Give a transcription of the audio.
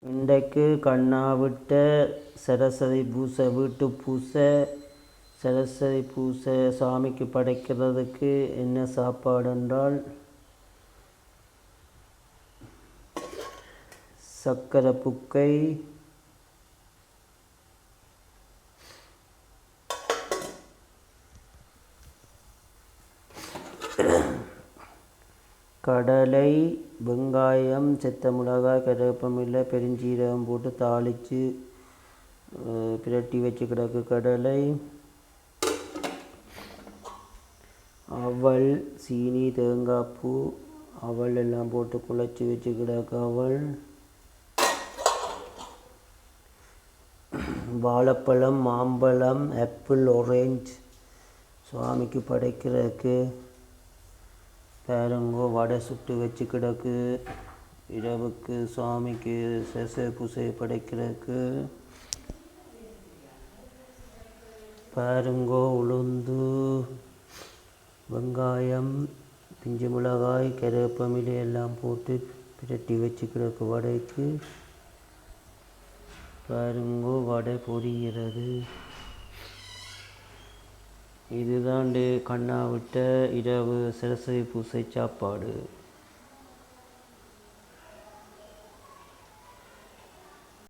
இன்றைக்கு கண்ணாவிட்ட சரஸ்வதி பூசை, வீட்டு பூசை. சரஸ்வதி பூசை சாமிக்கு படைக்கிறதுக்கு என்ன சாப்பாடு என்றால் சக்கரை புக்கை, கடலை, வெங்காயம், செத்த மிளகாய், கருவேப்பமில்லை, பெருஞ்சீரகம் போட்டு தாளித்து பிரட்டி வச்சு கிடக்கு கடலை. அவல், சீனி, தேங்காய் பூ, அவல் எல்லாம் போட்டு குழச்சி வச்சு கிடக்கு அவல். வாழைப்பழம், மாம்பழம், ஆப்பிள், ஆரஞ்சு சுவாமிக்கு படைக்கிறதுக்கு. பாருங்கோ, வடை சுட்டு வச்சு கிடக்கு இரவுக்கு சுவாமிக்கு சரஸ்வதி பூசை படைக்கிறதுக்கு. பாருங்கோ, உளுந்து, வெங்காயம், பிஞ்சு மிளகாய், கருவேப்பமிலை எல்லாம் போட்டு பிரட்டி வச்சு கிடக்கு வடைக்கு. பாருங்கோ, வடை பொரிகிறது. இதுதான் கண்ணா விட்ட இரவு சரஸ்வதி பூசை சாப்பாடு.